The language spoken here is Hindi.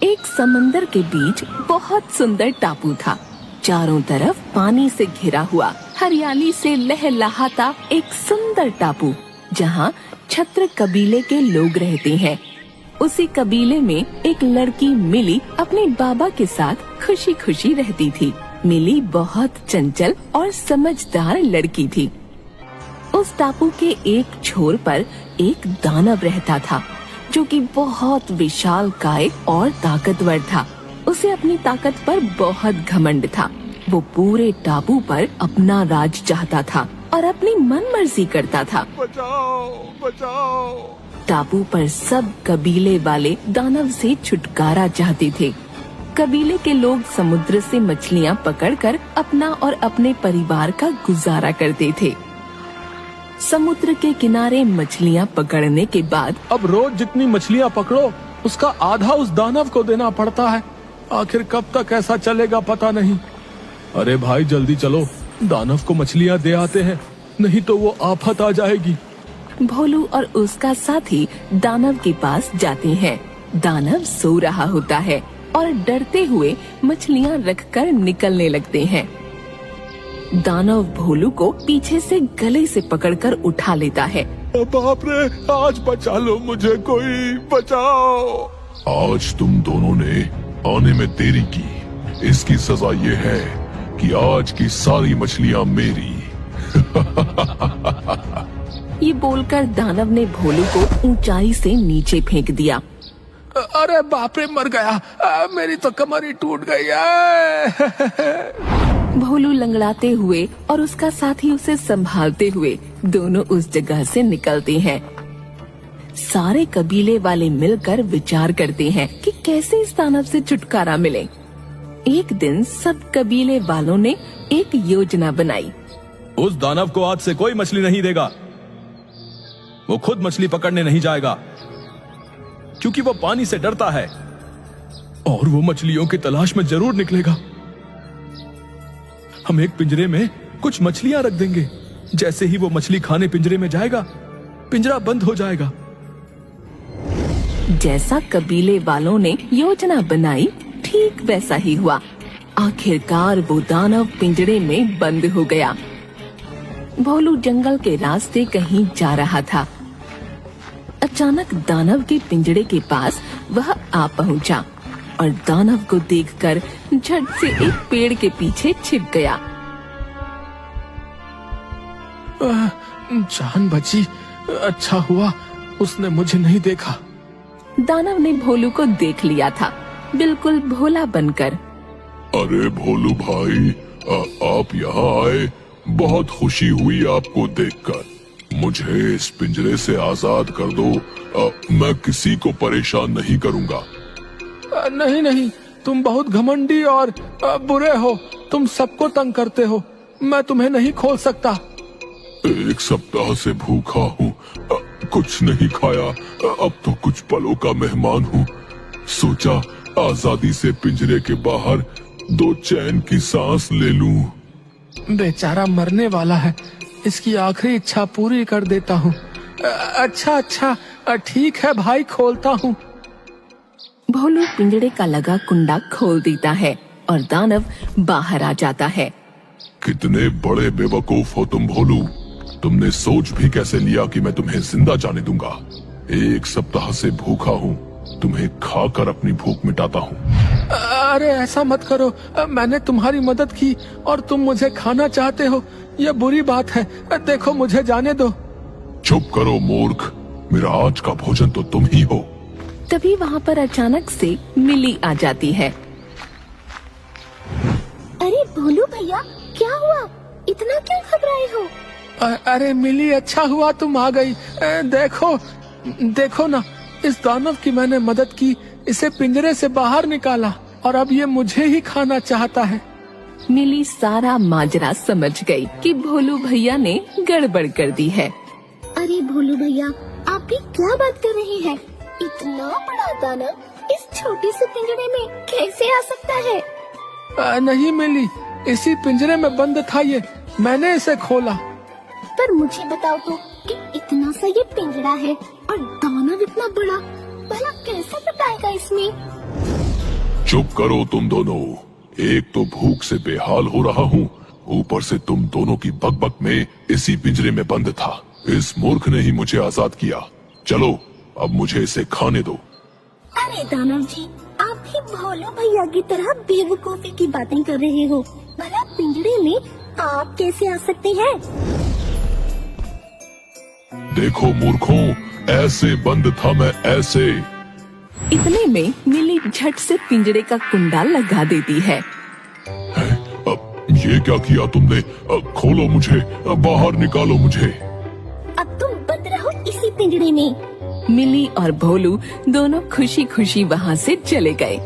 एक समंदर के बीच बहुत सुंदर टापू था। चारों तरफ पानी से घिरा हुआ, हरियाली से लहलहाता एक सुंदर टापू, जहाँ छत्र कबीले के लोग रहते हैं। उसी कबीले में एक लड़की मिली अपने बाबा के साथ खुशी खुशी रहती थी। मिली बहुत चंचल और समझदार लड़की थी। उस टापू के एक छोर पर एक दानव रहता था, जो कि बहुत विशालकाय और ताकतवर था। उसे अपनी ताकत पर बहुत घमंड था। वो पूरे टापू पर अपना राज चाहता था और अपनी मनमर्जी करता था। बचाओ, बचाओ। टापू पर सब कबीले वाले दानव से छुटकारा चाहते थे। कबीले के लोग समुद्र से मछलियाँ पकड़कर अपना और अपने परिवार का गुजारा करते थे। समुद्र के किनारे मछलियाँ पकड़ने के बाद अब रोज जितनी मछलियाँ पकड़ो उसका आधा उस दानव को देना पड़ता है। आखिर कब तक ऐसा चलेगा पता नहीं। अरे भाई जल्दी चलो, दानव को मछलियाँ दे आते हैं, नहीं तो वो आफत आ जाएगी। भोलू और उसका साथी दानव के पास जाते हैं। दानव सो रहा होता है और डरते हुए मछलियाँ रखकर निकलने लगते हैं। दानव भोलू को पीछे से गले से पकड़कर उठा लेता है। बाप रे, आज बचा लो मुझे, कोई बचाओ। आज तुम दोनों ने आने में देरी की, इसकी सजा ये है कि आज की सारी मछलियाँ मेरी। ये बोलकर दानव ने भोलू को ऊंचाई से नीचे फेंक दिया। अरे बाप रे, मर गया। मेरी तो कमर ही टूट गई है। भोलू लंगड़ाते हुए और उसका साथी उसे संभालते हुए दोनों उस जगह से निकलते हैं। सारे कबीले वाले मिलकर विचार करते हैं कि कैसे इस दानव से छुटकारा मिले। एक दिन सब कबीले वालों ने एक योजना बनाई। उस दानव को आज से कोई मछली नहीं देगा। वो खुद मछली पकड़ने नहीं जाएगा, क्योंकि वो पानी से डरता है और वो मछलियों की तलाश में जरूर निकलेगा। हम एक पिंजरे में कुछ मछलियां रख देंगे। जैसे ही वो मछली खाने पिंजरे में जाएगा, पिंजरा बंद हो जाएगा। जैसा कबीले वालों ने योजना बनाई, ठीक वैसा ही हुआ। आखिरकार वो दानव पिंजरे में बंद हो गया। भोलू जंगल के रास्ते कहीं जा रहा था। अचानक दानव के पिंजरे के पास वह आ पहुंचा और दानव को देखकर झट से एक पेड़ के पीछे छिप गया। जान बची, अच्छा हुआ उसने मुझे नहीं देखा। दानव ने भोलू को देख लिया था, बिल्कुल भोला बनकर। अरे भोलू भाई, आप यहाँ आए, बहुत खुशी हुई आपको देखकर। मुझे इस पिंजरे से आजाद कर दो, मैं किसी को परेशान नहीं करूँगा। नहीं नहीं, तुम बहुत घमंडी और बुरे हो। तुम सबको तंग करते हो। मैं तुम्हें नहीं खोल सकता। एक सप्ताह से भूखा हूँ, कुछ नहीं खाया। अब तो कुछ पलों का मेहमान हूँ। सोचा आजादी से पिंजरे के बाहर दो चैन की सांस ले लूं। बेचारा मरने वाला है, इसकी आखिरी इच्छा पूरी कर देता हूँ। अच्छा, ठीक है भाई, खोलता हूँ। भोलू पिंजरे का लगा कुंडा खोल देता है और दानव बाहर आ जाता है। कितने बड़े बेवकूफ हो तुम भोलू। तुमने सोच भी कैसे लिया कि मैं तुम्हें जिंदा जाने दूंगा। एक सप्ताह से भूखा हूँ, तुम्हें खाकर अपनी भूख मिटाता हूँ। अरे ऐसा मत करो, मैंने तुम्हारी मदद की और तुम मुझे खाना चाहते हो, यह बुरी बात है। देखो मुझे जाने दो। चुप करो मूर्ख, मेरा आज का भोजन तो तुम ही हो। तभी वहाँ पर अचानक से मिली आ जाती है। अरे भोलू भैया, क्या हुआ? इतना क्यों घबराए हो? अरे मिली, अच्छा हुआ तुम आ गई। देखो ना, इस दानव की मैंने मदद की, इसे पिंजरे से बाहर निकाला और अब ये मुझे ही खाना चाहता है। मिली सारा माजरा समझ गई कि भोलू भैया ने गड़बड़ कर दी है। अरे भोलू भैया, आप भी क्या बात कर रहे हैं? इतना बड़ा दानव इस छोटे से पिंजरे में कैसे आ सकता है? नहीं मिली, इसी पिंजरे में बंद था ये, मैंने इसे खोला। पर मुझे बताओ तो कि इतना सा ये पिंजरा है और दानव इतना बड़ा, भला कैसे बताएगा इसमें? चुप करो तुम दोनों। एक तो भूख से बेहाल हो रहा हूँ, ऊपर से तुम दोनों की बकबक में इसी पिंजरे में बंद था। इस मूर्ख ने ही मुझे आजाद किया। चलो अब मुझे इसे खाने दो। अरे दानव जी, आप भी भोलू भैया की तरह बेवकूफी की बातें कर रहे हो। भला पिंजरे में आप कैसे आ सकते हैं? देखो मूर्खों, ऐसे बंद था मैं, ऐसे। इतने में मिली झट से पिंजरे का कुंडा लगा देती है। अब ये क्या किया तुमने? खोलो मुझे, बाहर निकालो मुझे। अब तुम बंद रहो इसी पिंजरे में। मिली और भोलू दोनों खुशी खुशी वहाँ से चले गए।